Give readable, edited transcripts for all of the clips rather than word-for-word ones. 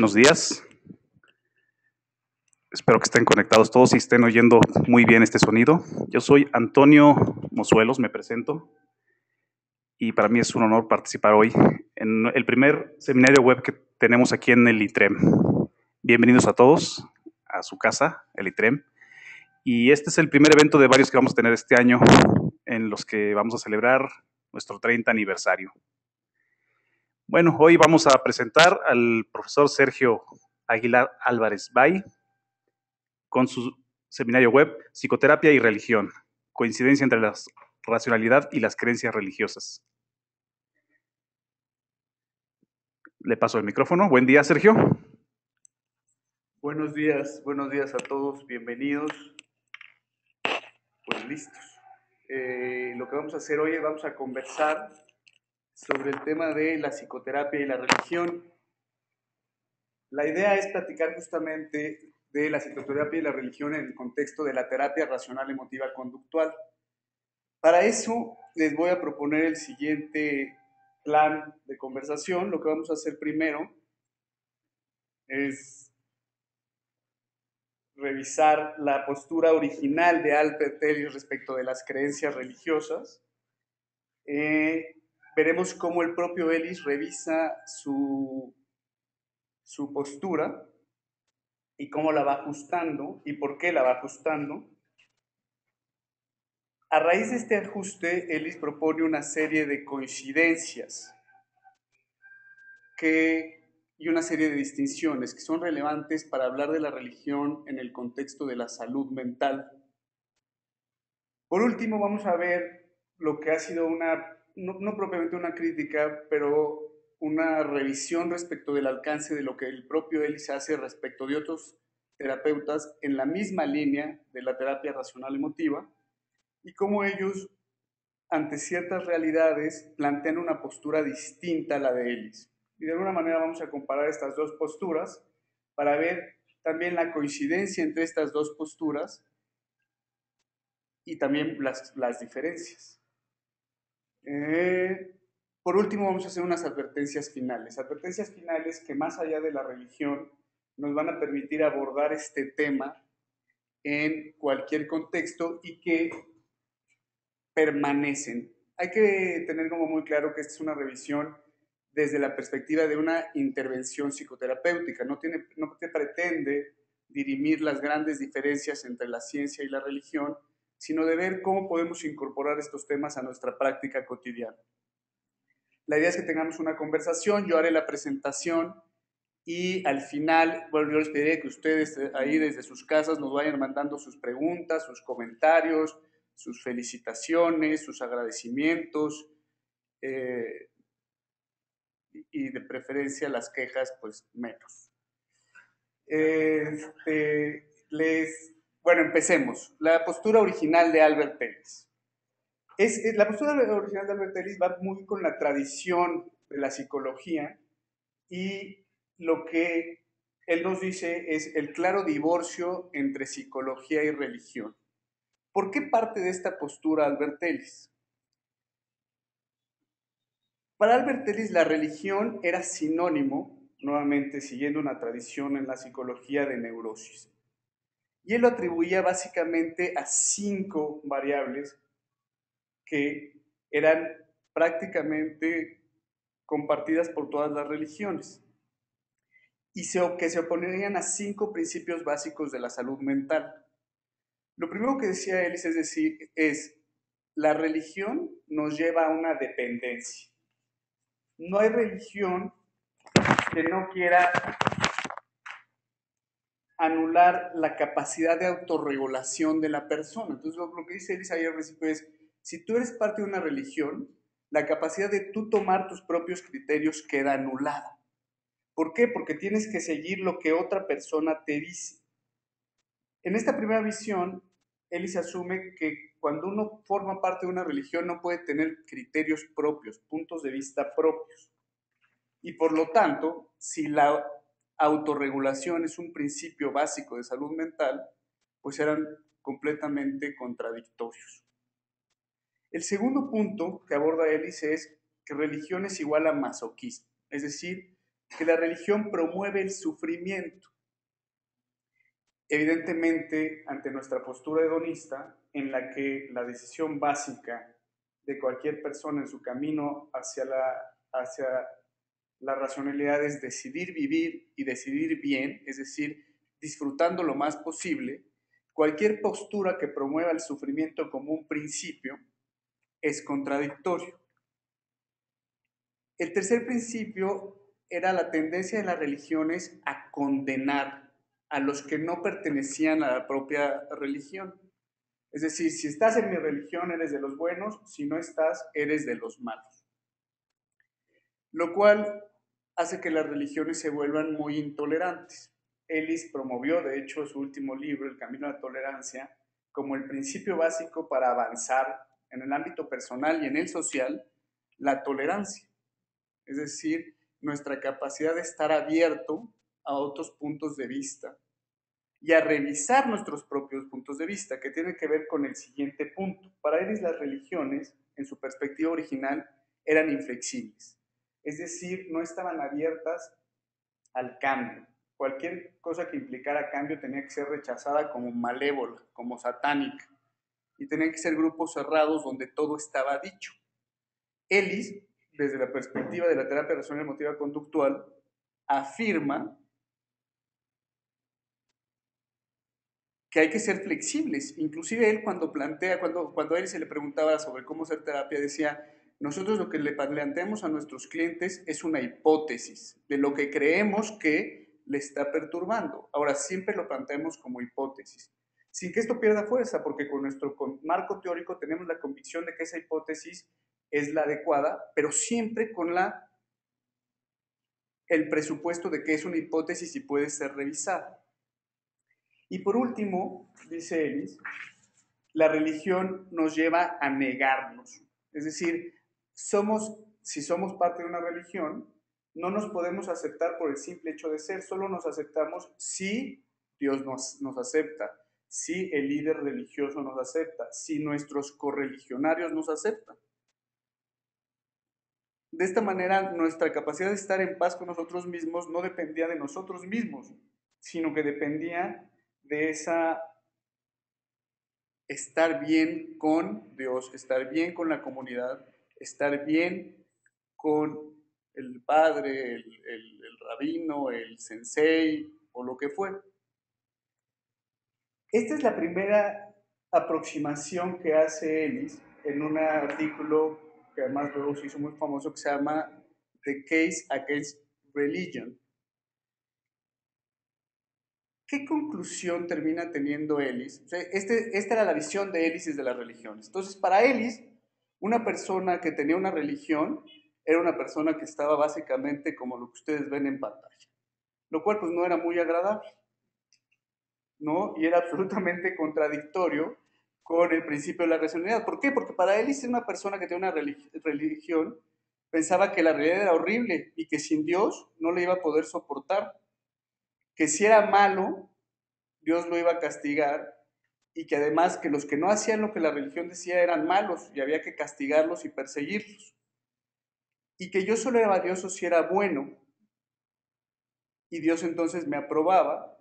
buenos días. Espero que estén conectados todos y estén oyendo muy bien este sonido. Yo soy Antonio Mozuelos, me presento, y para mí es un honor participar hoy en el primer seminario web que tenemos aquí en el ITREM. Bienvenidos a todos a su casa, el ITREM. Y este es el primer evento de varios que vamos a tener este año en los que vamos a celebrar nuestro 30 aniversario. Bueno, hoy vamos a presentar al profesor Sergio Aguilar Álvarez Bay con su seminario web Psicoterapia y Religión, coincidencia entre la racionalidad y las creencias religiosas. Le paso el micrófono. Buen día, Sergio. Buenos días a todos, bienvenidos. Pues listos. Lo que vamos a hacer hoy es vamos a conversar sobre el tema de la psicoterapia y la religión. La idea es platicar justamente de la psicoterapia y la religión en el contexto de la terapia racional emotiva conductual. Para eso les voy a proponer el siguiente plan de conversación. Lo que vamos a hacer primero es revisar la postura original de Albert Ellis respecto de las creencias religiosas. Veremos cómo el propio Ellis revisa su postura y cómo la va ajustando y por qué la va ajustando. A raíz de este ajuste, Ellis propone una serie de coincidencias y una serie de distinciones que son relevantes para hablar de la religión en el contexto de la salud mental. Por último, vamos a ver lo que ha sido no propiamente una crítica, pero una revisión respecto del alcance de lo que el propio Ellis hace respecto de otros terapeutas en la misma línea de la terapia racional emotiva y cómo ellos, ante ciertas realidades, plantean una postura distinta a la de Ellis. Y de alguna manera vamos a comparar estas dos posturas para ver también la coincidencia entre estas dos posturas y también las diferencias. Por último, vamos a hacer unas advertencias finales que más allá de la religión nos van a permitir abordar este tema en cualquier contexto y que permanecen. Hay que tener como muy claro que esta es una revisión desde la perspectiva de una intervención psicoterapéutica, no te pretende dirimir las grandes diferencias entre la ciencia y la religión, sino de ver cómo podemos incorporar estos temas a nuestra práctica cotidiana. La idea es que tengamos una conversación, yo haré la presentación y al final, bueno, yo les pediré que ustedes ahí desde sus casas nos vayan mandando sus preguntas, sus comentarios, sus felicitaciones, sus agradecimientos y de preferencia las quejas, pues menos. Bueno, empecemos. La postura original de Albert Ellis. La postura original de Albert Ellis va muy con la tradición de la psicología y lo que él nos dice es el claro divorcio entre psicología y religión. ¿Por qué parte de esta postura Albert Ellis? Para Albert Ellis la religión era sinónimo, nuevamente siguiendo una tradición en la psicología, de neurosis. Y él lo atribuía básicamente a 5 variables que eran prácticamente compartidas por todas las religiones y que se oponían a 5 principios básicos de la salud mental. Lo primero que decía Ellis es la religión nos lleva a una dependencia. No hay religión que no quiera anular la capacidad de autorregulación de la persona. Entonces, lo que dice Ellis ahí al principio es, si tú eres parte de una religión, la capacidad de tú tomar tus propios criterios queda anulada. ¿Por qué? Porque tienes que seguir lo que otra persona te dice. En esta primera visión, Ellis asume que cuando uno forma parte de una religión no puede tener criterios propios, puntos de vista propios. Y por lo tanto, si la autorregulación es un principio básico de salud mental, pues eran completamente contradictorios. El segundo punto que aborda Ellis es que religión es igual a masoquismo, es decir, que la religión promueve el sufrimiento. Evidentemente, ante nuestra postura hedonista, en la que la decisión básica de cualquier persona en su camino hacia la racionalidad es decidir vivir y decidir bien, es decir, disfrutando lo más posible, cualquier postura que promueva el sufrimiento como un principio es contradictorio. El tercer principio era la tendencia de las religiones a condenar a los que no pertenecían a la propia religión. Es decir, si estás en mi religión eres de los buenos, si no estás eres de los malos. Lo cual hace que las religiones se vuelvan muy intolerantes. Ellis promovió, de hecho, su último libro, El Camino a la Tolerancia, como el principio básico para avanzar en el ámbito personal y en el social, la tolerancia. Es decir, nuestra capacidad de estar abierto a otros puntos de vista y a revisar nuestros propios puntos de vista, que tienen que ver con el siguiente punto. Para Ellis, las religiones, en su perspectiva original, eran inflexibles. Es decir, no estaban abiertas al cambio. Cualquier cosa que implicara cambio tenía que ser rechazada como malévola, como satánica, y tenían que ser grupos cerrados donde todo estaba dicho. Ellis, desde la perspectiva de la terapia racional emotiva conductual, afirma que hay que ser flexibles. Inclusive él cuando cuando a él se le preguntaba sobre cómo hacer terapia, decía, nosotros lo que le planteamos a nuestros clientes es una hipótesis de lo que creemos que le está perturbando. Ahora, siempre lo planteamos como hipótesis, sin que esto pierda fuerza, porque con nuestro marco teórico tenemos la convicción de que esa hipótesis es la adecuada, pero siempre con el presupuesto de que es una hipótesis y puede ser revisada. Y por último, dice Ellis, la religión nos lleva a negarnos. Es decir, si somos parte de una religión, no nos podemos aceptar por el simple hecho de ser, solo nos aceptamos si Dios nos acepta, si el líder religioso nos acepta, si nuestros correligionarios nos aceptan. De esta manera, nuestra capacidad de estar en paz con nosotros mismos no dependía de nosotros mismos, sino que dependía de esa estar bien con Dios, estar bien con la comunidad, estar bien con el padre, el rabino, el sensei o lo que fuera. Esta es la primera aproximación que hace Ellis en un artículo que además luego se hizo muy famoso que se llama The Case Against Religion. ¿Qué conclusión termina teniendo Ellis? O sea, esta era la visión de Ellis de las religiones. Entonces, para Ellis, una persona que tenía una religión era una persona que estaba básicamente como lo que ustedes ven en pantalla, lo cual pues no era muy agradable, ¿no? Y era absolutamente contradictorio con el principio de la racionalidad. ¿Por qué? Porque para Ellis, una persona que tenía una religión pensaba que la realidad era horrible y que sin Dios no le iba a poder soportar, que si era malo, Dios lo iba a castigar y que además que los que no hacían lo que la religión decía eran malos y había que castigarlos y perseguirlos. Y que yo solo era valioso si era bueno y Dios entonces me aprobaba.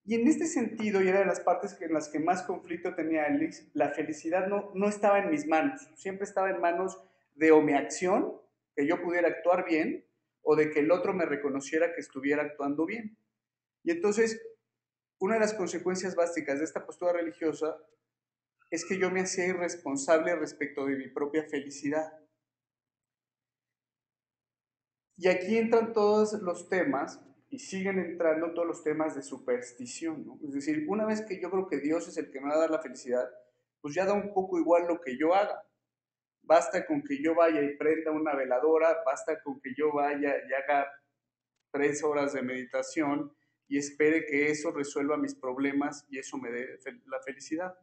Y en este sentido, y era de las partes en las que más conflicto tenía Ellis, la felicidad no estaba en mis manos, siempre estaba en manos de o mi acción, que yo pudiera actuar bien, o de que el otro me reconociera que estuviera actuando bien. Y entonces, una de las consecuencias básicas de esta postura religiosa es que yo me hacía irresponsable respecto de mi propia felicidad. Y aquí entran todos los temas, y siguen entrando todos los temas de superstición, ¿no? Es decir, una vez que yo creo que Dios es el que me va a dar la felicidad, pues ya da un poco igual lo que yo haga. Basta con que yo vaya y prenda una veladora, basta con que yo vaya y haga 3 horas de meditación y espere que eso resuelva mis problemas y eso me dé la felicidad.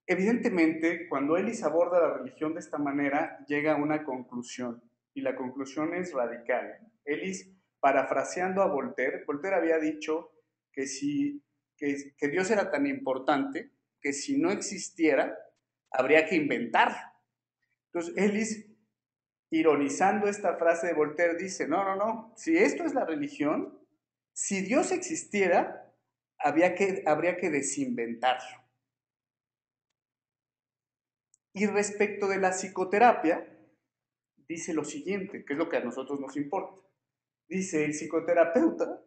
Evidentemente, cuando Ellis aborda la religión de esta manera, llega a una conclusión, y la conclusión es radical. Ellis, parafraseando a Voltaire, Voltaire había dicho que, que Dios era tan importante que si no existiera, habría que inventarlo. Entonces, Ellis ironizando esta frase de Voltaire, dice, no, si esto es la religión, si Dios existiera, habría que desinventarlo. Y respecto de la psicoterapia, dice lo siguiente, que es lo que a nosotros nos importa. Dice, el psicoterapeuta,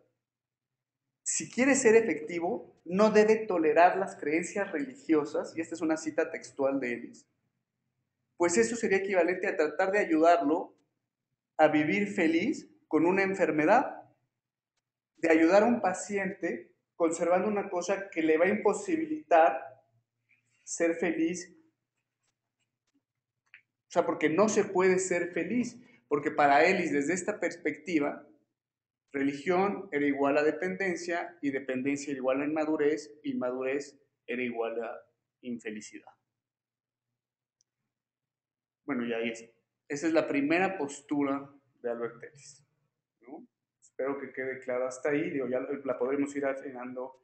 si quiere ser efectivo, no debe tolerar las creencias religiosas, y esta es una cita textual de Ellis, pues eso sería equivalente a tratar de ayudarlo a vivir feliz con una enfermedad, de ayudar a un paciente conservando una cosa que le va a imposibilitar ser feliz. O sea, porque no se puede ser feliz, porque para Ellis, desde esta perspectiva, religión era igual a dependencia, y dependencia era igual a inmadurez, y inmadurez era igual a infelicidad. Bueno, y ahí está. Esa es la primera postura de Albert Ellis, ¿no? Espero que quede claro hasta ahí. Digo, ya la podremos ir afinando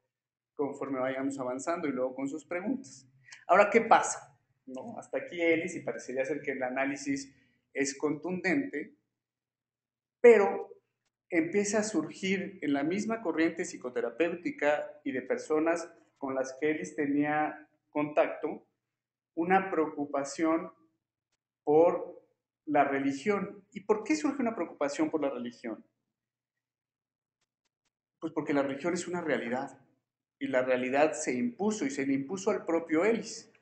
conforme vayamos avanzando y luego con sus preguntas. Ahora, ¿qué pasa? ¿No? Hasta aquí Ellis, y parecería ser que el análisis es contundente, pero empieza a surgir en la misma corriente psicoterapéutica y de personas con las que Ellis tenía contacto una preocupación por la religión. ¿Y por qué surge una preocupación por la religión? Pues porque la religión es una realidad, y la realidad se impuso, y se le impuso al propio Ellis.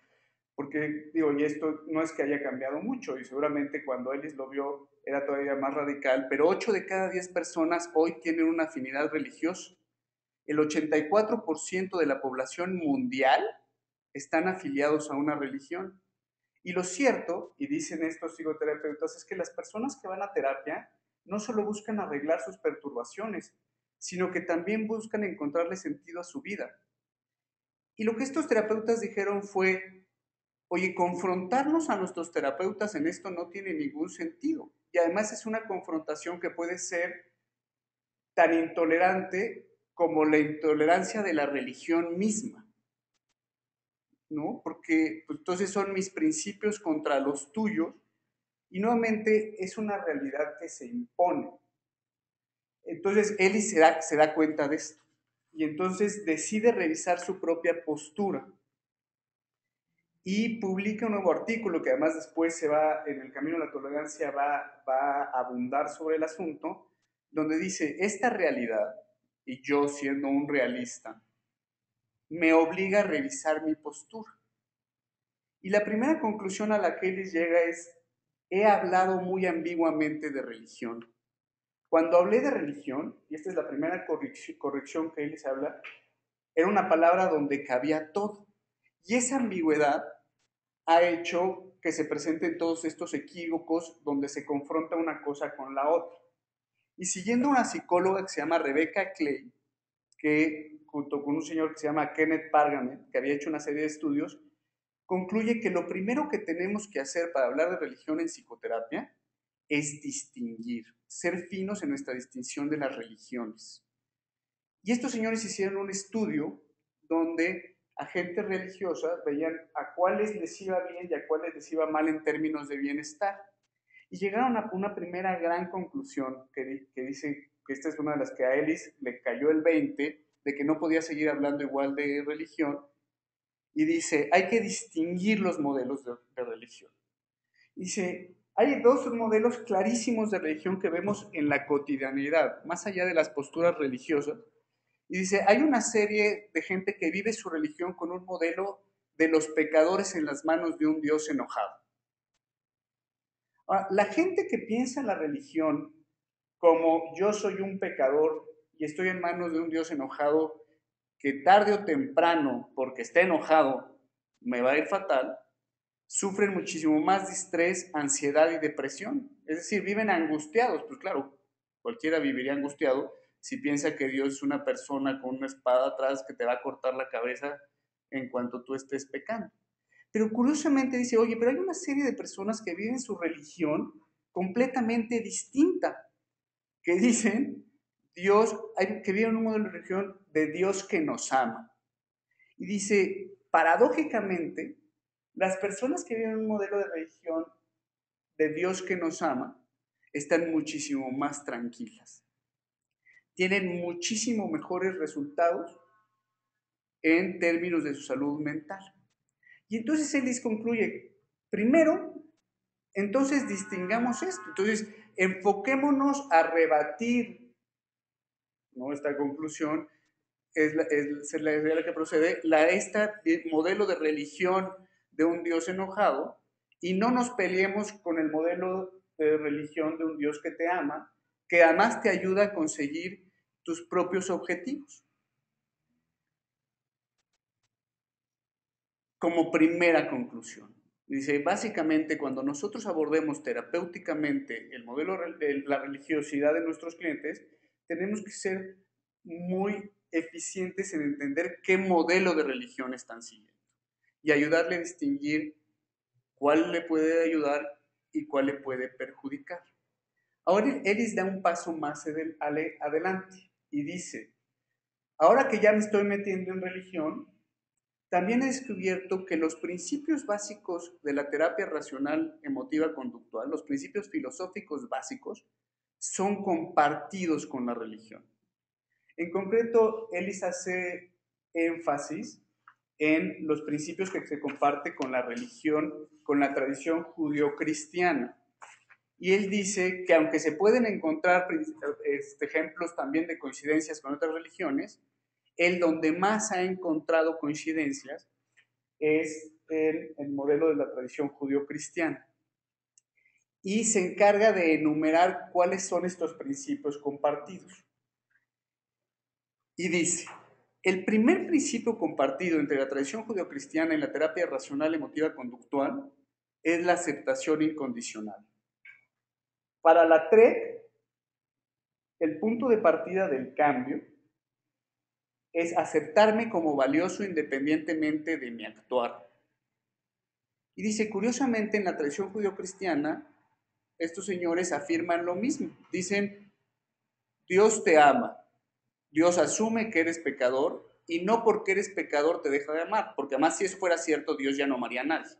Porque, digo, y esto no es que haya cambiado mucho, y seguramente cuando Ellis lo vio era todavía más radical, pero 8 de cada 10 personas hoy tienen una afinidad religiosa. El 84% de la población mundial están afiliados a una religión. Y lo cierto, y dicen estos psicoterapeutas, es que las personas que van a terapia no solo buscan arreglar sus perturbaciones, sino que también buscan encontrarle sentido a su vida. Y lo que estos terapeutas dijeron fue, oye, confrontarnos a nuestros terapeutas en esto no tiene ningún sentido. Y además es una confrontación que puede ser tan intolerante como la intolerancia de la religión misma, ¿no? Porque pues, entonces son mis principios contra los tuyos, y nuevamente es una realidad que se impone. Entonces Eli se da cuenta de esto, y entonces decide revisar su propia postura y publica un nuevo artículo que además después se va, en el camino de la tolerancia, va a abundar sobre el asunto, donde dice, esta realidad, y yo siendo un realista, me obliga a revisar mi postura. Y la primera conclusión a la que Ellis llega es, he hablado muy ambiguamente de religión. Cuando hablé de religión, y esta es la primera corrección que Ellis habla, era una palabra donde cabía todo. Y esa ambigüedad ha hecho que se presenten todos estos equívocos donde se confronta una cosa con la otra. Y siguiendo una psicóloga que se llama Rebecca Clay, que junto con un señor que se llama Kenneth Pargamet, que había hecho una serie de estudios, concluye que lo primero que tenemos que hacer para hablar de religión en psicoterapia es distinguir, ser finos en nuestra distinción de las religiones. Y estos señores hicieron un estudio donde a gente religiosa veían a cuáles les iba bien y a cuáles les iba mal en términos de bienestar. Y llegaron a una primera gran conclusión que dice que esta es una de las que a Ellis le cayó el 20, de que no podía seguir hablando igual de religión, y dice, hay que distinguir los modelos de religión. Dice, hay dos modelos clarísimos de religión que vemos en la cotidianidad, más allá de las posturas religiosas. Y dice, hay una serie de gente que vive su religión con un modelo de los pecadores en las manos de un Dios enojado. Ahora, la gente que piensa en la religión como yo soy un pecador y estoy en manos de un Dios enojado que tarde o temprano, porque está enojado, me va a ir fatal, sufren muchísimo más de estrés, ansiedad y depresión. Es decir, viven angustiados. Pues claro, cualquiera viviría angustiado si piensa que Dios es una persona con una espada atrás que te va a cortar la cabeza en cuanto tú estés pecando. Pero curiosamente dice, oye, pero hay una serie de personas que viven su religión completamente distinta, que dicen, Dios, que viven un modelo de religión de Dios que nos ama. Y dice, paradójicamente, las personas que viven un modelo de religión de Dios que nos ama están muchísimo más tranquilas. Tienen muchísimo mejores resultados en términos de su salud mental. Y entonces Ellis concluye, primero, entonces distingamos esto. Entonces, enfoquémonos a rebatir, ¿no?, esta conclusión, es la idea la que procede, este modelo de religión de un Dios enojado, y no nos peleemos con el modelo de religión de un Dios que te ama, que además te ayuda a conseguir tus propios objetivos. Como primera conclusión, dice, básicamente cuando nosotros abordemos terapéuticamente el modelo de la religiosidad de nuestros clientes, tenemos que ser muy eficientes en entender qué modelo de religión están siguiendo y ayudarle a distinguir cuál le puede ayudar y cuál le puede perjudicar. Ahora Ellis da un paso más adelante y dice, ahora que ya me estoy metiendo en religión, también he descubierto que los principios básicos de la terapia racional emotiva conductual, los principios filosóficos básicos, son compartidos con la religión. En concreto, Ellis hace énfasis en los principios que se comparte con la religión, con la tradición judio-cristiana. Y él dice que aunque se pueden encontrar ejemplos también de coincidencias con otras religiones, él donde más ha encontrado coincidencias es en el modelo de la tradición judío-cristiana. Y se encarga de enumerar cuáles son estos principios compartidos. Y dice, el primer principio compartido entre la tradición judío-cristiana y la terapia racional emotiva conductual es la aceptación incondicional. Para la TREC, el punto de partida del cambio es aceptarme como valioso independientemente de mi actuar. Y dice, curiosamente, en la tradición judío-cristiana, estos señores afirman lo mismo. Dicen, Dios te ama, Dios asume que eres pecador y no porque eres pecador te deja de amar, porque además si eso fuera cierto, Dios ya no amaría a nadie.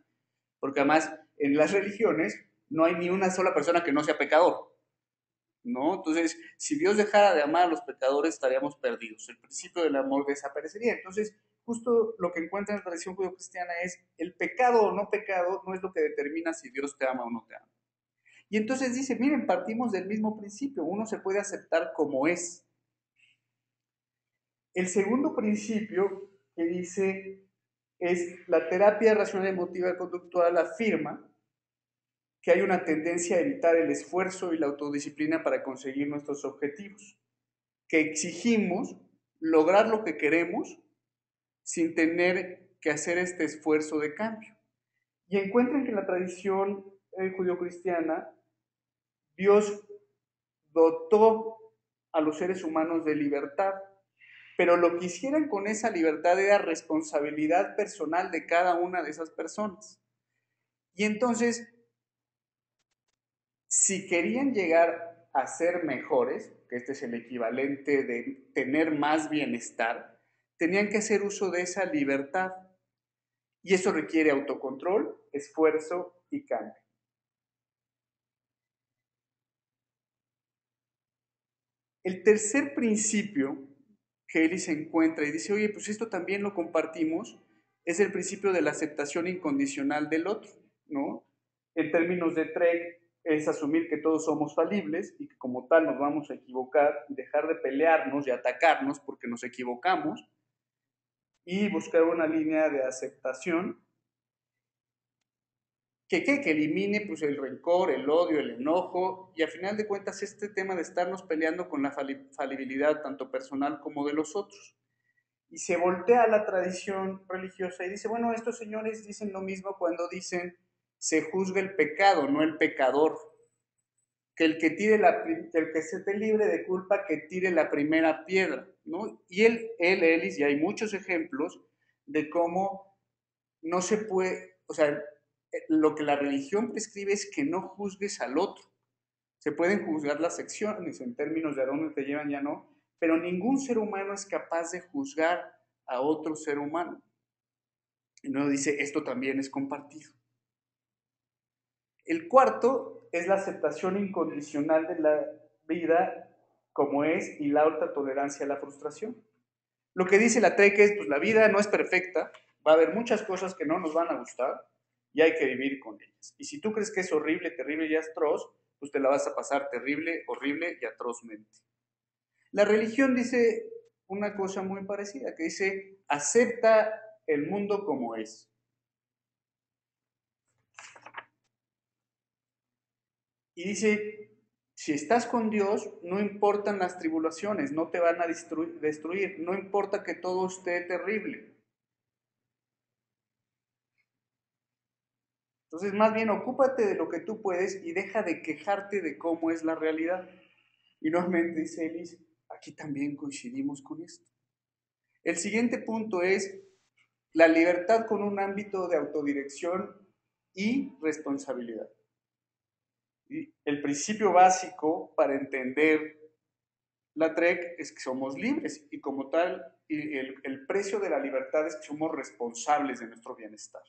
Porque además en las religiones no hay ni una sola persona que no sea pecador, ¿no? Entonces, si Dios dejara de amar a los pecadores, estaríamos perdidos. El principio del amor desaparecería. Entonces, justo lo que encuentra en la tradición judío-cristiana es el pecado o no pecado no es lo que determina si Dios te ama o no te ama. Y entonces dice, miren, partimos del mismo principio, uno se puede aceptar como es. El segundo principio que dice es la terapia racional emotiva conductual afirma que hay una tendencia a evitar el esfuerzo y la autodisciplina para conseguir nuestros objetivos, que exigimos lograr lo que queremos sin tener que hacer este esfuerzo de cambio. Y encuentran que en la tradición judio-cristiana Dios dotó a los seres humanos de libertad, pero lo que hicieran con esa libertad era responsabilidad personal de cada una de esas personas. Y entonces, si querían llegar a ser mejores, que este es el equivalente de tener más bienestar, tenían que hacer uso de esa libertad. Y eso requiere autocontrol, esfuerzo y cambio. El tercer principio que Ellis encuentra y dice, oye, pues esto también lo compartimos, es el principio de la aceptación incondicional del otro, ¿no? En términos de TREC, es asumir que todos somos falibles y que como tal nos vamos a equivocar y dejar de pelearnos y atacarnos porque nos equivocamos y buscar una línea de aceptación que elimine pues, el rencor, el odio, el enojo, y a final de cuentas este tema de estarnos peleando con la falibilidad tanto personal como de los otros. Y se voltea a la tradición religiosa y dice, bueno, estos señores dicen lo mismo cuando dicen se juzga el pecado, no el pecador. Que el que se esté libre de culpa, que tire la primera piedra, ¿no? Y Ellis, y hay muchos ejemplos de cómo no se puede, o sea, lo que la religión prescribe es que no juzgues al otro. Se pueden juzgar las acciones en términos de a dónde te llevan, ya no, pero ningún ser humano es capaz de juzgar a otro ser humano. Y luego dice, esto también es compartido. El cuarto es la aceptación incondicional de la vida como es y la alta tolerancia a la frustración. Lo que dice la TREC es, pues la vida no es perfecta, va a haber muchas cosas que no nos van a gustar y hay que vivir con ellas. Y si tú crees que es horrible, terrible y atroz, pues te la vas a pasar terrible, horrible y atrozmente. La religión dice una cosa muy parecida, que dice, acepta el mundo como es. Y dice, si estás con Dios, no importan las tribulaciones, no te van a destruir, no importa que todo esté terrible. Entonces, más bien, ocúpate de lo que tú puedes y deja de quejarte de cómo es la realidad. Y nuevamente dice Elis, aquí también coincidimos con esto. El siguiente punto es la libertad con un ámbito de autodirección y responsabilidad. Y el principio básico para entender la TREC es que somos libres y como tal, el precio de la libertad es que somos responsables de nuestro bienestar.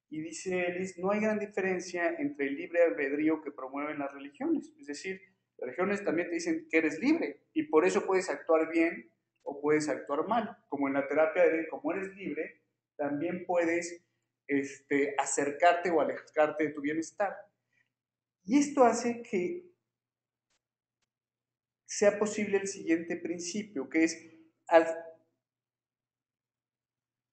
Y dice Ellis, no hay gran diferencia entre el libre albedrío que promueven las religiones. Es decir, las religiones también te dicen que eres libre y por eso puedes actuar bien o puedes actuar mal. Como en la terapia de como eres libre, también puedes acercarte o alejarte de tu bienestar. Y esto hace que sea posible el siguiente principio, que es,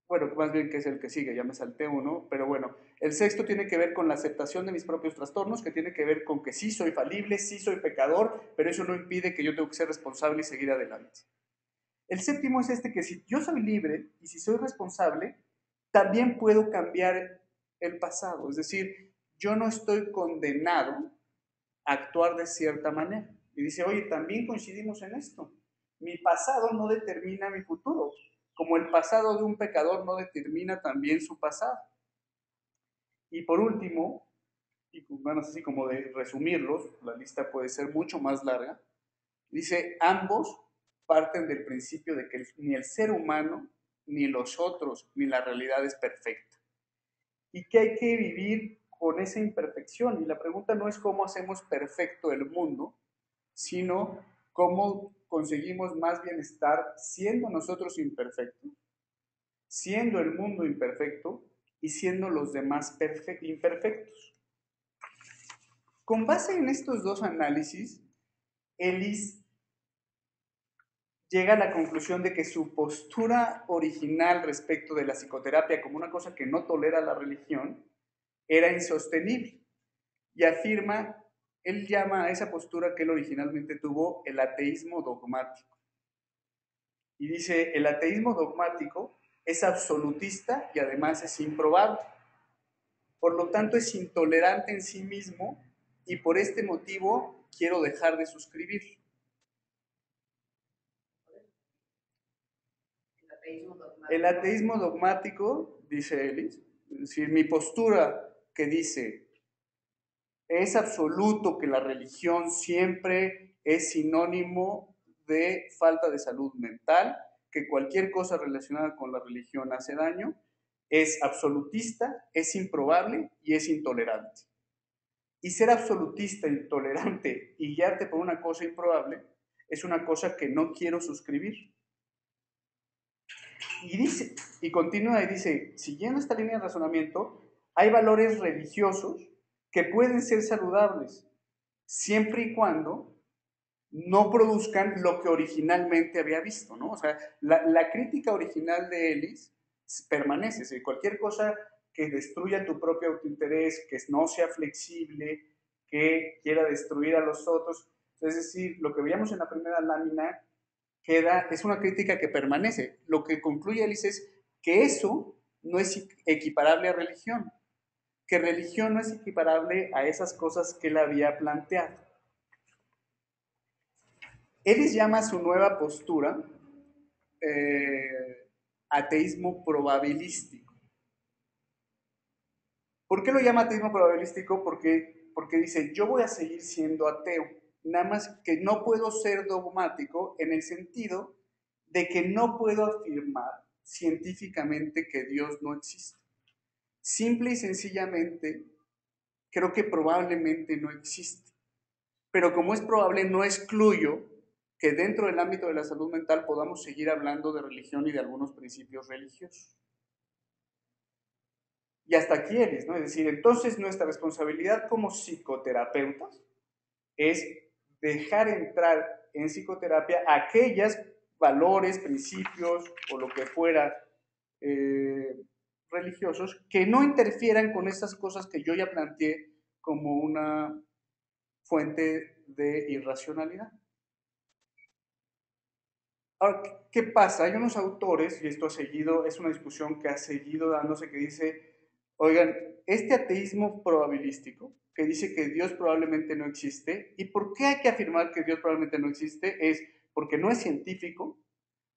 bueno, más bien que es el que sigue, ya me salté uno, pero bueno, el sexto tiene que ver con la aceptación de mis propios trastornos, que tiene que ver con que sí soy falible, sí soy pecador, pero eso no impide que yo tengo que ser responsable y seguir adelante. El séptimo es que si yo soy libre y si soy responsable, también puedo cambiar el pasado, es decir, yo no estoy condenado a actuar de cierta manera. Y dice, oye, también coincidimos en esto. Mi pasado no determina mi futuro, como el pasado de un pecador no determina también su pasado. Y por último, y bueno, así como de resumirlos, la lista puede ser mucho más larga, dice, ambos parten del principio de que ni el ser humano, ni los otros, ni la realidad es perfecta. Y que hay que vivir con esa imperfección. Y la pregunta no es cómo hacemos perfecto el mundo, sino cómo conseguimos más bienestar siendo nosotros imperfectos, siendo el mundo imperfecto y siendo los demás imperfectos. Con base en estos dos análisis, Ellis llega a la conclusión de que su postura original respecto de la psicoterapia como una cosa que no tolera la religión era insostenible y afirma, él llama a esa postura que él originalmente tuvo el ateísmo dogmático. Y dice, el ateísmo dogmático es absolutista y además es improbable. Por lo tanto, es intolerante en sí mismo y por este motivo quiero dejar de suscribir. El ateísmo dogmático, dice Ellis, es decir, mi postura que dice, es absoluto que la religión siempre es sinónimo de falta de salud mental, que cualquier cosa relacionada con la religión hace daño, es absolutista, es improbable y es intolerante. Y ser absolutista, intolerante y guiarte por una cosa improbable es una cosa que no quiero suscribir. Y dice, y continúa y dice, siguiendo esta línea de razonamiento, hay valores religiosos que pueden ser saludables, siempre y cuando no produzcan lo que originalmente había visto, ¿no? O sea, la crítica original de Ellis permanece, ¿sí? Cualquier cosa que destruya tu propio autointerés, que no sea flexible, que quiera destruir a los otros, es decir, lo que veíamos en la primera lámina es una crítica que permanece. Lo que concluye Ellis es que eso no es equiparable a religión, que religión no es equiparable a esas cosas que él había planteado. Ellis llama a su nueva postura ateísmo probabilístico. ¿Por qué lo llama ateísmo probabilístico? Porque dice, yo voy a seguir siendo ateo, nada más que no puedo ser dogmático en el sentido de que no puedo afirmar científicamente que Dios no existe. Simple y sencillamente creo que probablemente no existe. Pero como es probable, no excluyo que dentro del ámbito de la salud mental podamos seguir hablando de religión y de algunos principios religiosos. Y hasta aquí eres, ¿no? Es decir, entonces nuestra responsabilidad como psicoterapeutas es dejar entrar en psicoterapia aquellos valores, principios o lo que fuera religiosos que no interfieran con estas cosas que yo ya planteé como una fuente de irracionalidad. Ahora, ¿qué pasa? Hay unos autores, y esto ha seguido, es una discusión que ha seguido dándose, que dice, oigan, este ateísmo probabilístico, que dice que Dios probablemente no existe, ¿y por qué hay que afirmar que Dios probablemente no existe? Es porque no es científico,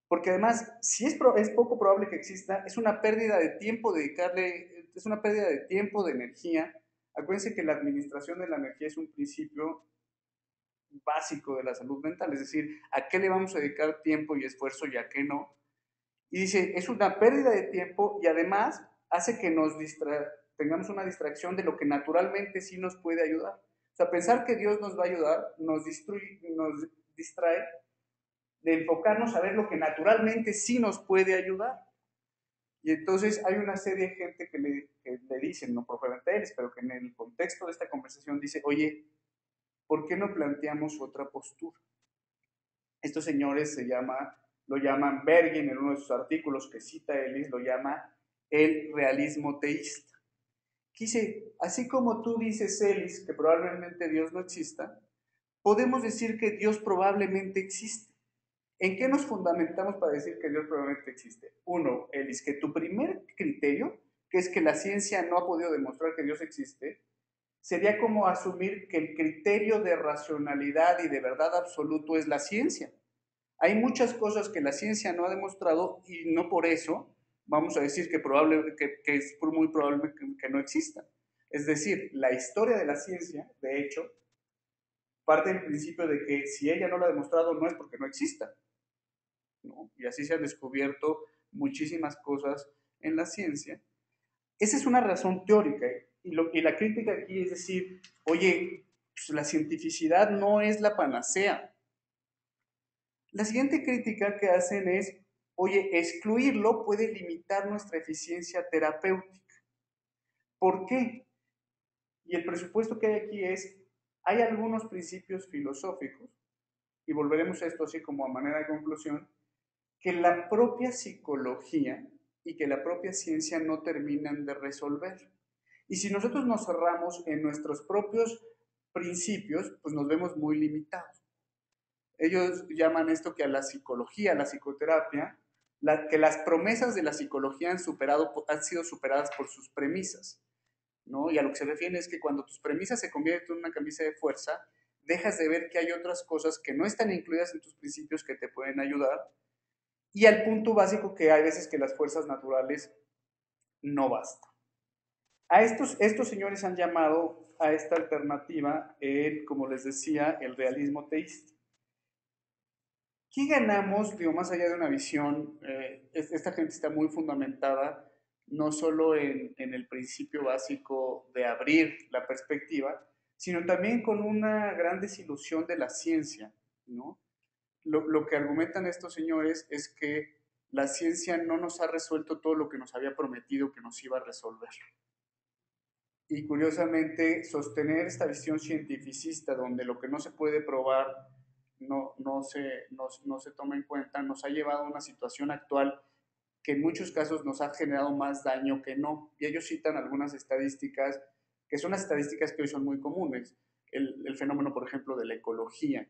porque además, si es poco probable que exista, es una pérdida de tiempo dedicarle, es una pérdida de tiempo, de energía. Acuérdense que la administración de la energía es un principio básico de la salud mental, es decir, a qué le vamos a dedicar tiempo y esfuerzo y a qué no. Y dice, es una pérdida de tiempo y además hace que tengamos una distracción de lo que naturalmente sí nos puede ayudar. O sea, pensar que Dios nos va a ayudar nos distrae de enfocarnos a ver lo que naturalmente sí nos puede ayudar. Y entonces hay una serie de gente que le dicen, no propiamente a ellos, pero que en el contexto de esta conversación dice, oye, ¿por qué no planteamos otra postura? Estos señores lo llaman Bergin en uno de sus artículos que cita Ellis, lo llama el realismo teísta. Dice, así como tú dices, Ellis, que probablemente Dios no exista, podemos decir que Dios probablemente existe. ¿En qué nos fundamentamos para decir que Dios probablemente existe? Uno, Ellis, que tu primer criterio, que es que la ciencia no ha podido demostrar que Dios existe, sería como asumir que el criterio de racionalidad y de verdad absoluto es la ciencia. Hay muchas cosas que la ciencia no ha demostrado y no por eso vamos a decir que es muy probable que no existan. Es decir, la historia de la ciencia, de hecho, parte del principio de que si ella no lo ha demostrado no es porque no exista, ¿no? Y así se han descubierto muchísimas cosas en la ciencia. Esa es una razón teórica y la crítica aquí es decir, oye, pues la cientificidad no es la panacea. La siguiente crítica que hacen es, oye, excluirlo puede limitar nuestra eficiencia terapéutica. ¿Por qué? Y el presupuesto que hay aquí es, hay algunos principios filosóficos, y volveremos a esto así como a manera de conclusión, que la propia psicología y que la propia ciencia no terminan de resolver. Y si nosotros nos cerramos en nuestros propios principios, pues nos vemos muy limitados. Ellos llaman esto que a la psicología, a la psicoterapia, que las promesas de la psicología han sido superadas por sus premisas, ¿no? Y a lo que se refiere es que cuando tus premisas se convierten en una camisa de fuerza, dejas de ver que hay otras cosas que no están incluidas en tus principios que te pueden ayudar, y al punto básico que hay veces que las fuerzas naturales no bastan. Estos señores han llamado a esta alternativa, como les decía, el realismo teísta. ¿Qué ganamos, digo, más allá de una visión? Esta gente está muy fundamentada no solo en el principio básico de abrir la perspectiva, sino también con una gran desilusión de la ciencia, ¿no? Lo que argumentan estos señores es que la ciencia no nos ha resuelto todo lo que nos había prometido que nos iba a resolver. Y curiosamente, sostener esta visión cientificista donde lo que no se puede probar no se toma en cuenta, nos ha llevado a una situación actual que en muchos casos nos ha generado más daño que no. Y ellos citan algunas estadísticas, que son las estadísticas que hoy son muy comunes. El fenómeno, por ejemplo, de la ecología,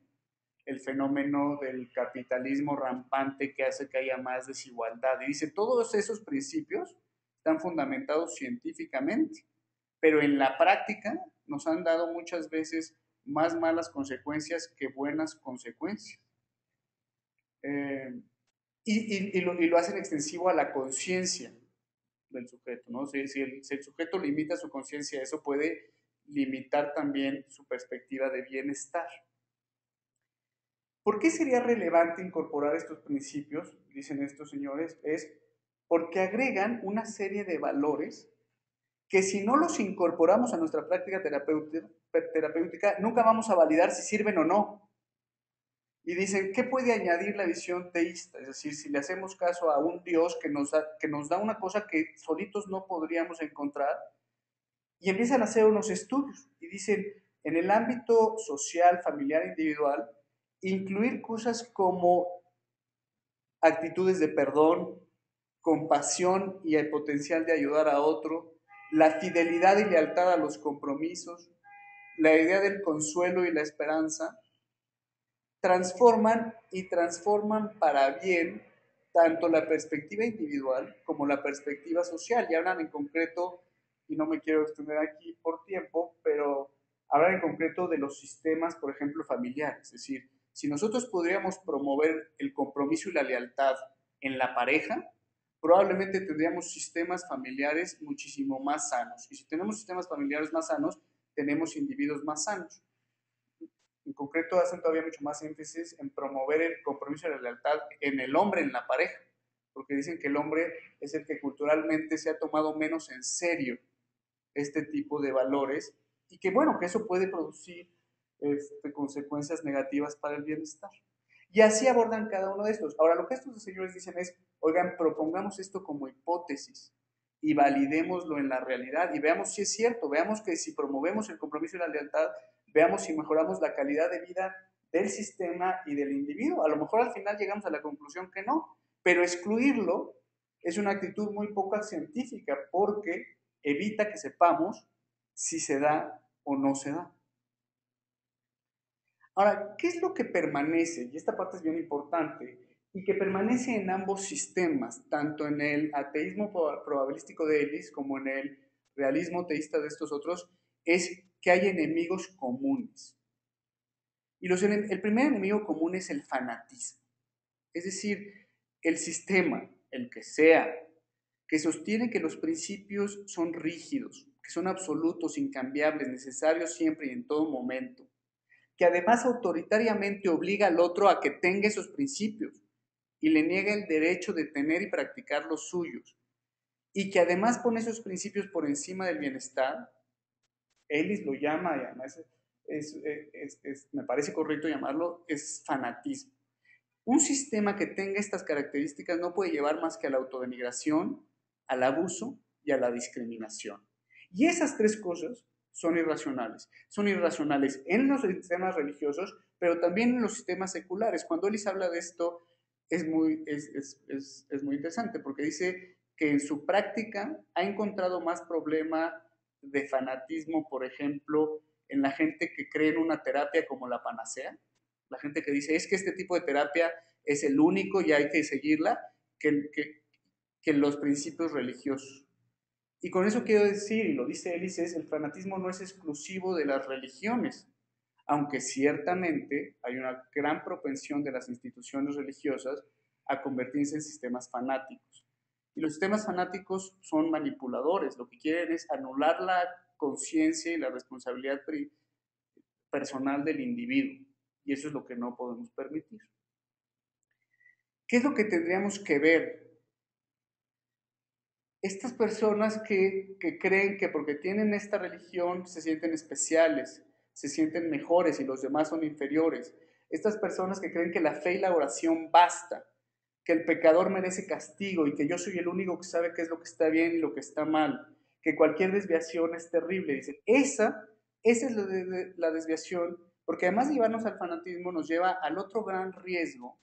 el fenómeno del capitalismo rampante que hace que haya más desigualdad. Y dice, todos esos principios están fundamentados científicamente, pero en la práctica nos han dado muchas veces más malas consecuencias que buenas consecuencias. Y lo hacen extensivo a la conciencia del sujeto, ¿no? Si el sujeto limita su conciencia, eso puede limitar también su perspectiva de bienestar. ¿Por qué sería relevante incorporar estos principios? Dicen estos señores, es porque agregan una serie de valores que si no los incorporamos a nuestra práctica terapéutica, nunca vamos a validar si sirven o no. Y dicen, ¿qué puede añadir la visión teísta? Es decir, si le hacemos caso a un Dios que nos da una cosa que solitos no podríamos encontrar, y empiezan a hacer unos estudios y dicen, en el ámbito social, familiar, individual, incluir cosas como actitudes de perdón, compasión y el potencial de ayudar a otro, la fidelidad y lealtad a los compromisos, la idea del consuelo y la esperanza, transforman para bien tanto la perspectiva individual como la perspectiva social. Y hablan en concreto, y no me quiero extender aquí por tiempo, pero hablan en concreto de los sistemas, por ejemplo, familiares. Es decir, si nosotros podríamos promover el compromiso y la lealtad en la pareja, probablemente tendríamos sistemas familiares muchísimo más sanos. Y si tenemos sistemas familiares más sanos, tenemos individuos más sanos. En concreto, hacen todavía mucho más énfasis en promover el compromiso y la lealtad en el hombre, en la pareja, porque dicen que el hombre es el que culturalmente se ha tomado menos en serio este tipo de valores y que, bueno, que eso puede producir consecuencias negativas para el bienestar. Y así abordan cada uno de estos. Ahora, lo que estos señores dicen es, oigan, propongamos esto como hipótesis y validémoslo en la realidad y veamos si es cierto, veamos que si promovemos el compromiso y la lealtad, veamos si mejoramos la calidad de vida del sistema y del individuo. A lo mejor al final llegamos a la conclusión que no, pero excluirlo es una actitud muy poco científica porque evita que sepamos si se da o no se da. Ahora, ¿qué es lo que permanece? Y esta parte es bien importante, y que permanece en ambos sistemas, tanto en el ateísmo probabilístico de Ellis como en el realismo teísta de estos otros, es que hay enemigos comunes. Y el primer enemigo común es el fanatismo. Es decir, el sistema, el que sea, que sostiene que los principios son rígidos, que son absolutos, incambiables, necesarios siempre y en todo momento, que además autoritariamente obliga al otro a que tenga esos principios y le niega el derecho de tener y practicar los suyos, y que además pone esos principios por encima del bienestar. Ellis lo llama, y además me parece correcto llamarlo, es fanatismo. Un sistema que tenga estas características no puede llevar más que a la autodenigración, al abuso y a la discriminación. Y esas tres cosas son irracionales. Son irracionales en los sistemas religiosos, pero también en los sistemas seculares. Cuando Ellis habla de esto, es muy interesante, porque dice que en su práctica ha encontrado más problema de fanatismo, por ejemplo, en la gente que cree en una terapia como la panacea, la gente que dice, es que este tipo de terapia es el único y hay que seguirla, que los principios religiosos. Y con eso quiero decir, y lo dice Ellis, el fanatismo no es exclusivo de las religiones, aunque ciertamente hay una gran propensión de las instituciones religiosas a convertirse en sistemas fanáticos. Y los sistemas fanáticos son manipuladores, lo que quieren es anular la conciencia y la responsabilidad personal del individuo. Y eso es lo que no podemos permitir. ¿Qué es lo que tendríamos que ver? Estas personas que creen que porque tienen esta religión se sienten especiales, se sienten mejores y los demás son inferiores. Estas personas que creen que la fe y la oración basta, que el pecador merece castigo y que yo soy el único que sabe qué es lo que está bien y lo que está mal, que cualquier desviación es terrible. Dicen, esa es la desviación, porque además de llevarnos al fanatismo nos lleva al otro gran riesgo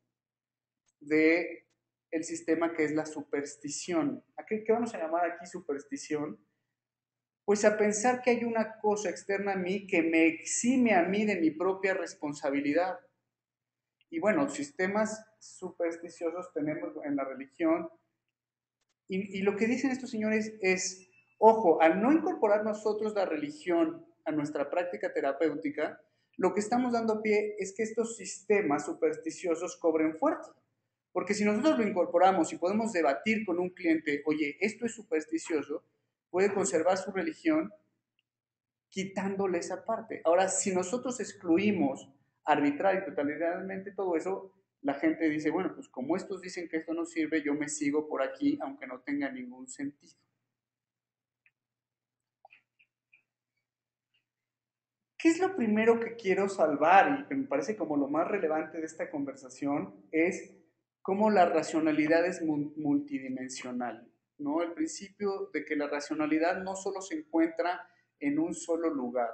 de el sistema que es la superstición. ¿Qué vamos a llamar aquí superstición? Pues a pensar que hay una cosa externa a mí que me exime a mí de mi propia responsabilidad. Y bueno, sistemas supersticiosos tenemos en la religión. Y lo que dicen estos señores es, ojo, al no incorporar nosotros la religión a nuestra práctica terapéutica, lo que estamos dando pie es que estos sistemas supersticiosos cobren fuerza. Porque si nosotros lo incorporamos y podemos debatir con un cliente, oye, esto es supersticioso, puede conservar su religión quitándole esa parte. Ahora, si nosotros excluimos arbitrar y totalmente todo eso, la gente dice, bueno, pues como estos dicen que esto no sirve, yo me sigo por aquí, aunque no tenga ningún sentido. ¿Qué es lo primero que quiero salvar y que me parece como lo más relevante de esta conversación? Es cómo la racionalidad es multidimensional, ¿no? El principio de que la racionalidad no solo se encuentra en un solo lugar.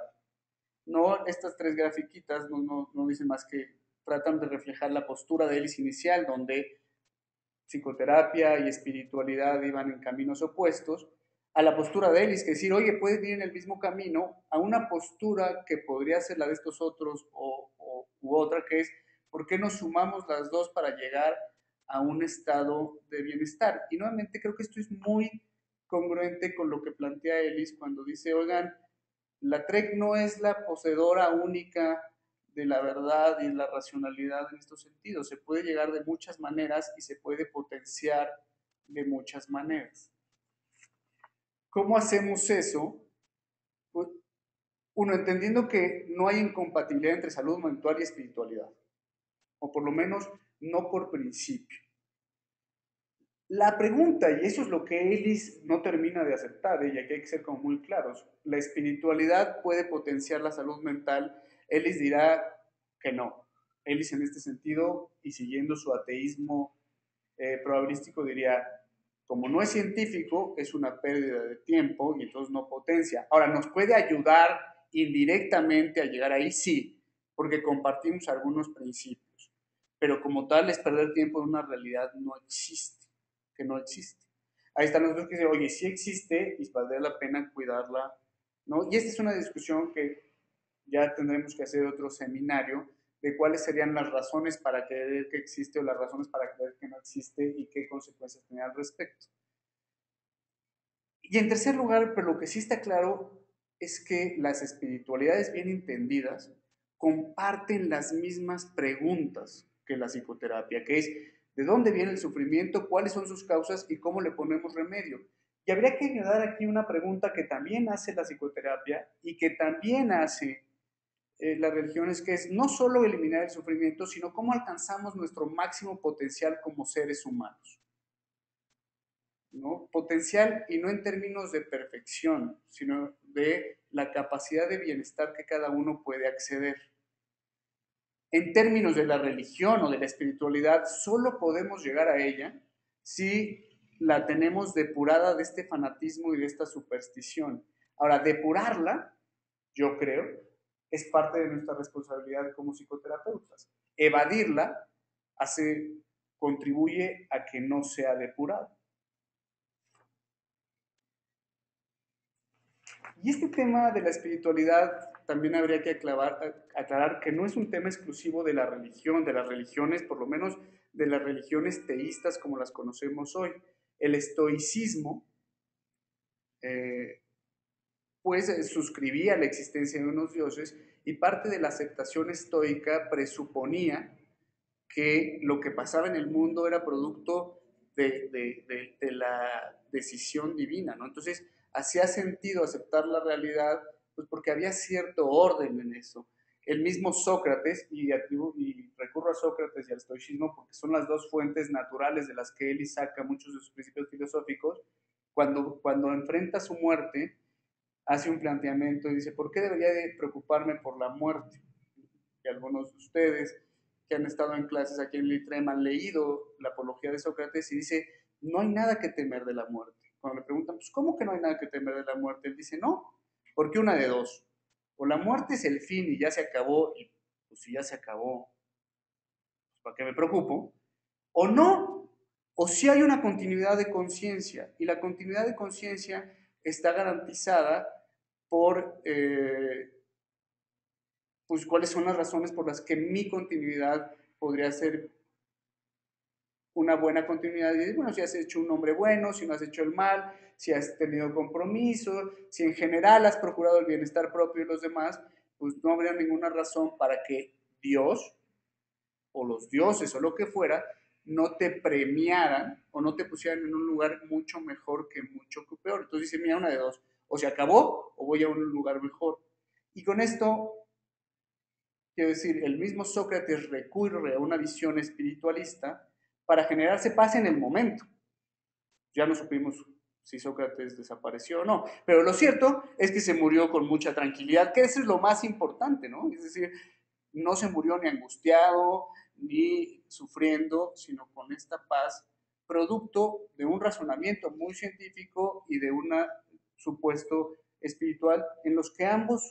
No, estas tres grafiquitas no dicen más que tratan de reflejar la postura de Ellis inicial, donde psicoterapia y espiritualidad iban en caminos opuestos, a la postura de Ellis, que decir, oye, puedes ir en el mismo camino, a una postura que podría ser la de estos otros u otra, que es, ¿por qué no sumamos las dos para llegar a un estado de bienestar? Y nuevamente creo que esto es muy congruente con lo que plantea Ellis cuando dice, oigan, la TREC no es la poseedora única de la verdad y la racionalidad en estos sentidos. Se puede llegar de muchas maneras y se puede potenciar de muchas maneras. ¿Cómo hacemos eso? Pues, uno, entendiendo que no hay incompatibilidad entre salud mental y espiritualidad, o por lo menos no por principio. La pregunta, y eso es lo que Ellis no termina de aceptar, y aquí hay que ser como muy claros, ¿la espiritualidad puede potenciar la salud mental? Ellis dirá que no. Ellis en este sentido, y siguiendo su ateísmo probabilístico, diría, como no es científico, es una pérdida de tiempo y entonces no potencia. Ahora, ¿nos puede ayudar indirectamente a llegar ahí? Sí, porque compartimos algunos principios, pero como tal es perder tiempo en una realidad no existe, que no existe. Ahí están los otros que dicen, oye, sí existe y valdría la pena cuidarla, ¿no? Y esta es una discusión que ya tendremos que hacer otro seminario de cuáles serían las razones para creer que existe o las razones para creer que no existe y qué consecuencias tiene al respecto. Y en tercer lugar, pero lo que sí está claro es que las espiritualidades bien entendidas comparten las mismas preguntas que la psicoterapia, que es ¿de dónde viene el sufrimiento? ¿Cuáles son sus causas? ¿Y cómo le ponemos remedio? Y habría que añadir aquí una pregunta que también hace la psicoterapia y que también hace las religiones, que es no solo eliminar el sufrimiento, sino cómo alcanzamos nuestro máximo potencial como seres humanos, ¿no? Potencial y no en términos de perfección, sino de la capacidad de bienestar que cada uno puede acceder. En términos de la religión o de la espiritualidad, solo podemos llegar a ella si la tenemos depurada de este fanatismo y de esta superstición. Ahora, depurarla, yo creo, es parte de nuestra responsabilidad como psicoterapeutas. Evadirla contribuye a que no sea depurada. Y este tema de la espiritualidad también habría que aclarar que no es un tema exclusivo de la religión, de las religiones, por lo menos de las religiones teístas como las conocemos hoy. El estoicismo, pues suscribía la existencia de unos dioses y parte de la aceptación estoica presuponía que lo que pasaba en el mundo era producto de la decisión divina, ¿no? Entonces, hacía sentido aceptar la realidad, pues porque había cierto orden en eso. El mismo Sócrates, y recurro a Sócrates y al estoicismo porque son las dos fuentes naturales de las que él saca muchos de sus principios filosóficos, cuando enfrenta su muerte, hace un planteamiento y dice, ¿por qué debería de preocuparme por la muerte? Y algunos de ustedes que han estado en clases aquí en Litrem han leído la apología de Sócrates y dice, no hay nada que temer de la muerte. Cuando le preguntan, pues, ¿cómo que no hay nada que temer de la muerte? Él dice, no, porque una de dos. O la muerte es el fin y ya se acabó, y pues si ya se acabó, pues, ¿para qué me preocupo? O no, o si hay una continuidad de conciencia, y la continuidad de conciencia está garantizada por pues cuáles son las razones por las que mi continuidad podría ser una buena continuidad. Y bueno, si has hecho un hombre bueno, si no has hecho el mal, si has tenido compromiso, si en general has procurado el bienestar propio de los demás, pues no habría ninguna razón para que Dios o los dioses o lo que fuera no te premiaran o no te pusieran en un lugar mucho mejor que mucho peor. Entonces dice, mira, una de dos, o se acabó o voy a un lugar mejor. Y con esto quiero decir, el mismo Sócrates recurre a una visión espiritualista para generarse paz en el momento. Ya no supimos si Sócrates desapareció o no. Pero lo cierto es que se murió con mucha tranquilidad, que eso es lo más importante, ¿no? Es decir, no se murió ni angustiado, ni sufriendo, sino con esta paz, producto de un razonamiento muy científico y de un supuesto espiritual en los que ambas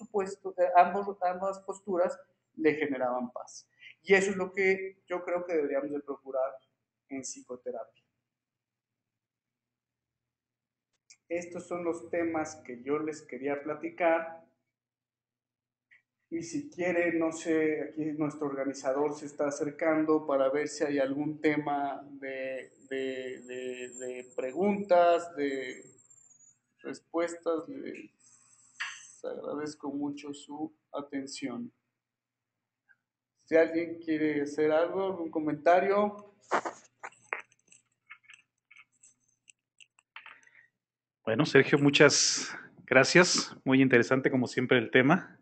posturas le generaban paz. Y eso es lo que yo creo que deberíamos de procurar en psicoterapia. Estos son los temas que yo les quería platicar. Y si quiere, no sé, aquí nuestro organizador se está acercando para ver si hay algún tema de preguntas, de respuestas. Les agradezco mucho su atención. Si alguien quiere hacer algo, algún comentario. Bueno, Sergio, muchas gracias. Muy interesante, como siempre, el tema.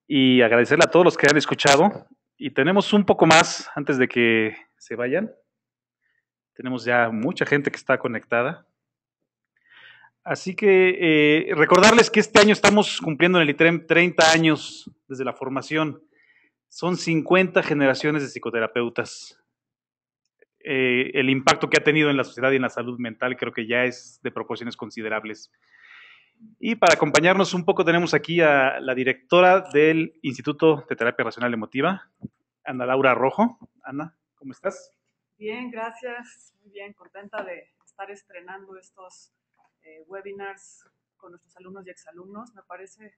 Y agradecerle a todos los que han escuchado. Y tenemos un poco más antes de que se vayan. Tenemos ya mucha gente que está conectada. Así que recordarles que este año estamos cumpliendo en el ITREM 30 años desde la formación. Son 50 generaciones de psicoterapeutas. El impacto que ha tenido en la sociedad y en la salud mental creo que ya es de proporciones considerables. Y para acompañarnos un poco tenemos aquí a la directora del Instituto de Terapia Racional Emotiva, Ana Laura Rojo. Ana, ¿cómo estás? Bien, gracias. Muy bien, contenta de estar estrenando estos webinars con nuestros alumnos y exalumnos. Me parece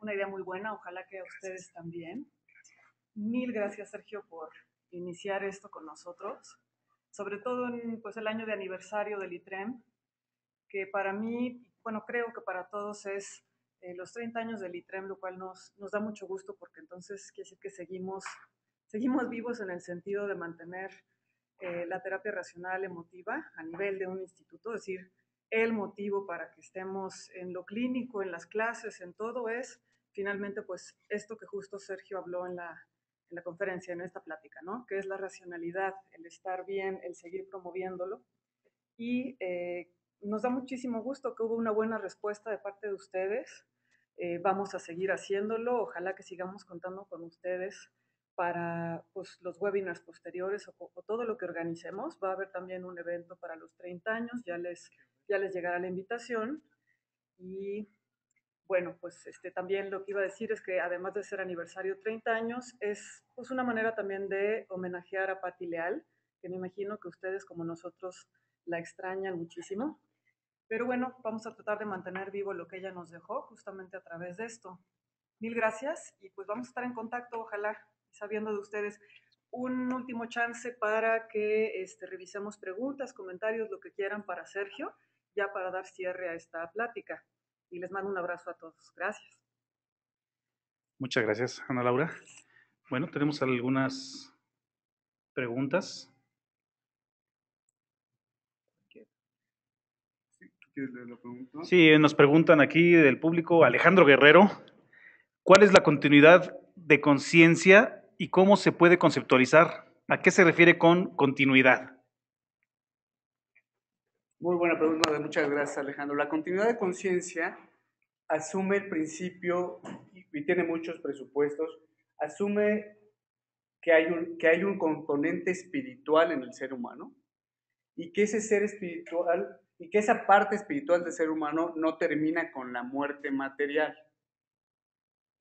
una idea muy buena, ojalá que a ustedes también. Mil gracias, Sergio, por iniciar esto con nosotros, sobre todo en pues, el año de aniversario del ITREM, que para mí, bueno, creo que para todos es los 30 años del ITREM, lo cual nos da mucho gusto porque entonces quiere decir que seguimos vivos en el sentido de mantener la terapia racional emotiva a nivel de un instituto, es decir, el motivo para que estemos en lo clínico, en las clases, en todo es finalmente pues esto que justo Sergio habló en la conferencia, en esta plática, ¿no? Que es la racionalidad, el estar bien, el seguir promoviéndolo. Y nos da muchísimo gusto que hubo una buena respuesta de parte de ustedes. Vamos a seguir haciéndolo, ojalá que sigamos contando con ustedes para pues, los webinars posteriores o todo lo que organicemos. Va a haber también un evento para los 30 años, ya les llegará la invitación. Y bueno, pues también lo que iba a decir es que además de ser aniversario 30 años, es pues, una manera también de homenajear a Patti Leal, que me imagino que ustedes como nosotros la extrañan muchísimo. Pero bueno, vamos a tratar de mantener vivo lo que ella nos dejó justamente a través de esto. Mil gracias y pues vamos a estar en contacto, ojalá, sabiendo de ustedes. Un último chance para que revisemos preguntas, comentarios, lo que quieran para Sergio, ya para dar cierre a esta plática. Y les mando un abrazo a todos. Gracias. Muchas gracias, Ana Laura. Bueno, tenemos algunas preguntas. ¿Quieres leer la pregunta? Sí, nos preguntan aquí del público, Alejandro Guerrero, ¿cuál es la continuidad de conciencia y cómo se puede conceptualizar? ¿A qué se refiere con continuidad? Muy buena pregunta, muchas gracias, Alejandro. La continuidad de conciencia asume el principio, y tiene muchos presupuestos, asume que hay un componente espiritual en el ser humano y que ese ser espiritual y que esa parte espiritual del ser humano no termina con la muerte material,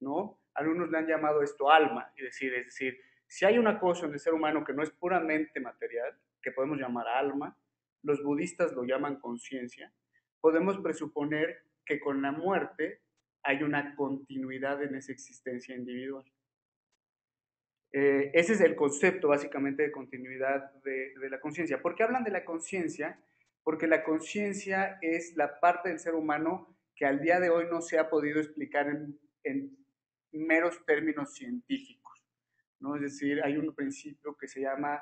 ¿no? Algunos le han llamado esto alma, es decir, si hay una cosa en el ser humano que no es puramente material, que podemos llamar alma, los budistas lo llaman conciencia, podemos presuponer que con la muerte hay una continuidad en esa existencia individual. Ese es el concepto básicamente de continuidad de la conciencia. ¿Por qué hablan de la conciencia? Porque la conciencia es la parte del ser humano que al día de hoy no se ha podido explicar en meros términos científicos, ¿no? Es decir, hay un principio que se llama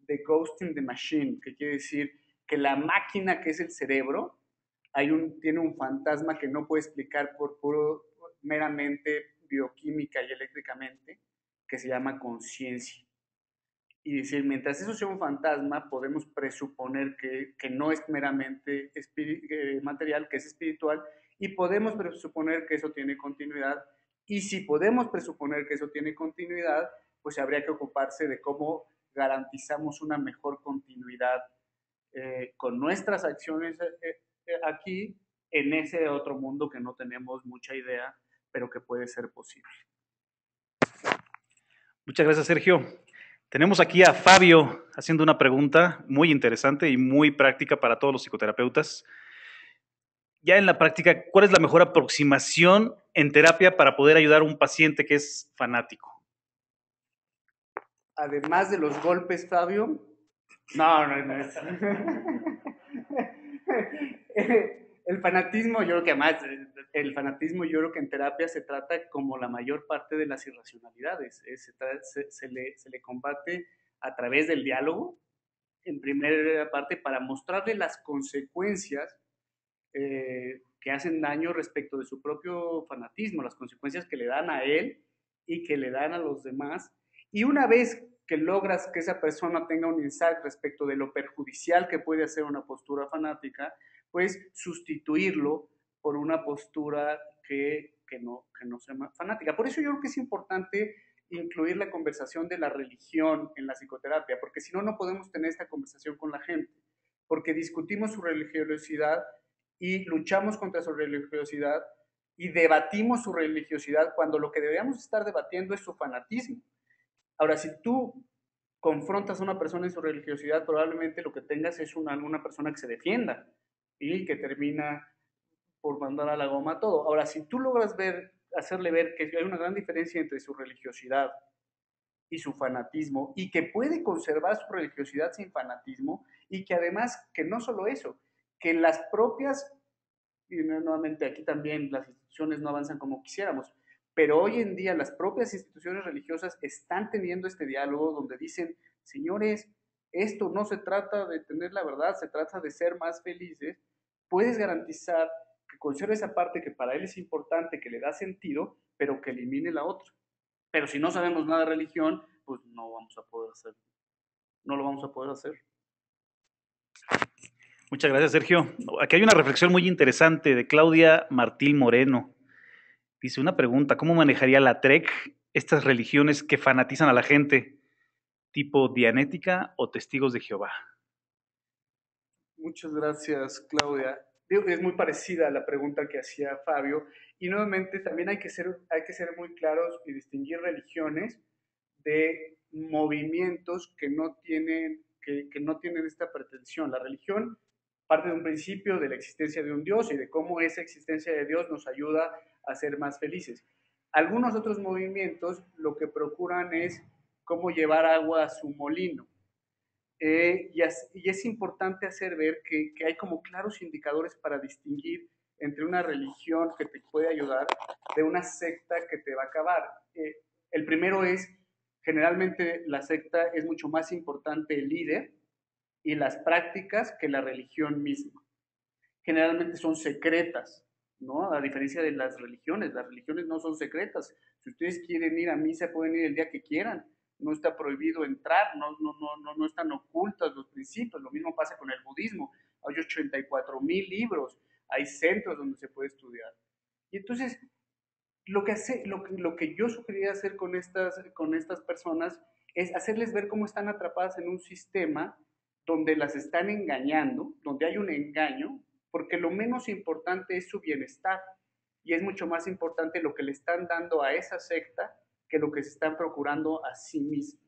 the ghost in the machine, que quiere decir que la máquina que es el cerebro tiene un fantasma que no puede explicar meramente bioquímica y eléctricamente, que se llama conciencia. y decir, mientras eso sea un fantasma, podemos presuponer que no es meramente material, que es espiritual, y podemos presuponer que eso tiene continuidad, y si podemos presuponer que eso tiene continuidad, pues habría que ocuparse de cómo garantizamos una mejor continuidad con nuestras acciones aquí, en ese otro mundo que no tenemos mucha idea, pero que puede ser posible. Muchas gracias, Sergio. Tenemos aquí a Fabio haciendo una pregunta muy interesante y muy práctica para todos los psicoterapeutas. Ya en la práctica, ¿cuál es la mejor aproximación en terapia para poder ayudar a un paciente que es fanático? Además de los golpes, Fabio. No. El fanatismo, yo creo que además, el fanatismo yo creo que en terapia se trata como la mayor parte de las irracionalidades. Se le combate a través del diálogo, en primera parte, para mostrarle las consecuencias que hacen daño respecto de su propio fanatismo, las consecuencias que le dan a él y que le dan a los demás. Y una vez que logras que esa persona tenga un insight respecto de lo perjudicial que puede hacer una postura fanática, pues sustituirlo por una postura que no sea fanática. Por eso yo creo que es importante incluir la conversación de la religión en la psicoterapia, porque si no, no podemos tener esta conversación con la gente, porque discutimos su religiosidad y luchamos contra su religiosidad y debatimos su religiosidad cuando lo que deberíamos estar debatiendo es su fanatismo. Ahora, si tú confrontas a una persona en su religiosidad, probablemente lo que tengas es una persona que se defienda y que termina por mandar a la goma todo. Ahora, si tú logras hacerle ver que hay una gran diferencia entre su religiosidad y su fanatismo, y que puede conservar su religiosidad sin fanatismo, y que además, que no solo eso, que las propias, y nuevamente aquí también las instituciones no avanzan como quisiéramos, pero hoy en día las propias instituciones religiosas están teniendo este diálogo donde dicen, señores, esto no se trata de tener la verdad, se trata de ser más felices, puedes garantizar que conserve esa parte que para él es importante, que le da sentido, pero que elimine la otra. Pero si no sabemos nada de religión, pues no vamos a poder hacerlo. No lo vamos a poder hacer. Muchas gracias, Sergio. Aquí hay una reflexión muy interesante de Claudia Martín Moreno. Dice una pregunta, ¿cómo manejaría la TREC estas religiones que fanatizan a la gente, tipo Dianética o Testigos de Jehová? Muchas gracias, Claudia. Es muy parecida a la pregunta que hacía Fabio. Y nuevamente también hay que ser muy claros y distinguir religiones de movimientos que no tienen esta pretensión. La religión parte de un principio de la existencia de un Dios y de cómo esa existencia de Dios nos ayuda a ser más felices. Algunos otros movimientos lo que procuran es cómo llevar agua a su molino. Y es importante hacer ver que hay como claros indicadores para distinguir entre una religión que te puede ayudar de una secta que te va a acabar. El primero es, generalmente la secta es mucho más importante el líder y las prácticas que la religión misma. Generalmente son secretas, ¿no? A diferencia de las religiones no son secretas. Si ustedes quieren ir a misa, pueden ir el día que quieran. No está prohibido entrar, no están ocultos los principios. Lo mismo pasa con el budismo. Hay 84,000 libros, hay centros donde se puede estudiar. Y entonces, lo que yo sugeriría hacer con estas personas es hacerles ver cómo están atrapadas en un sistema donde las están engañando, donde hay un engaño, porque lo menos importante es su bienestar y es mucho más importante lo que le están dando a esa secta que lo que se están procurando a sí mismos.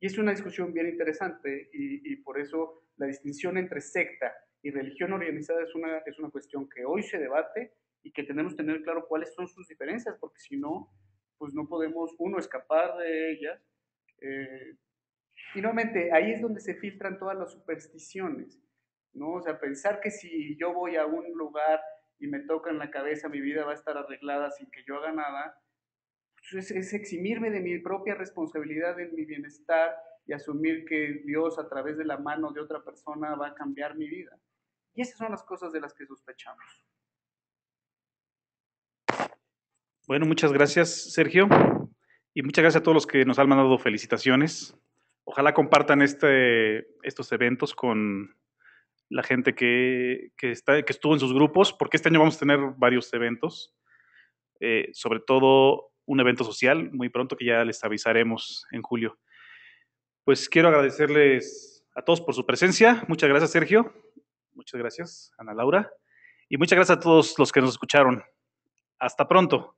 Y es una discusión bien interesante y por eso la distinción entre secta y religión organizada es una cuestión que hoy se debate y que tenemos que tener claro cuáles son sus diferencias, porque si no, pues no podemos, uno, escapar de ellas. Y nuevamente, ahí es donde se filtran todas las supersticiones, ¿no? O sea, pensar que si yo voy a un lugar y me toca en la cabeza, mi vida va a estar arreglada sin que yo haga nada, pues es eximirme de mi propia responsabilidad en mi bienestar y asumir que Dios a través de la mano de otra persona va a cambiar mi vida. Y esas son las cosas de las que sospechamos. Bueno, muchas gracias, Sergio. Y muchas gracias a todos los que nos han mandado felicitaciones. Ojalá compartan estos eventos con la gente que estuvo en sus grupos, porque este año vamos a tener varios eventos, sobre todo un evento social muy pronto que ya les avisaremos en julio. Pues quiero agradecerles a todos por su presencia. Muchas gracias, Sergio. Muchas gracias, Ana Laura. Y muchas gracias a todos los que nos escucharon. Hasta pronto.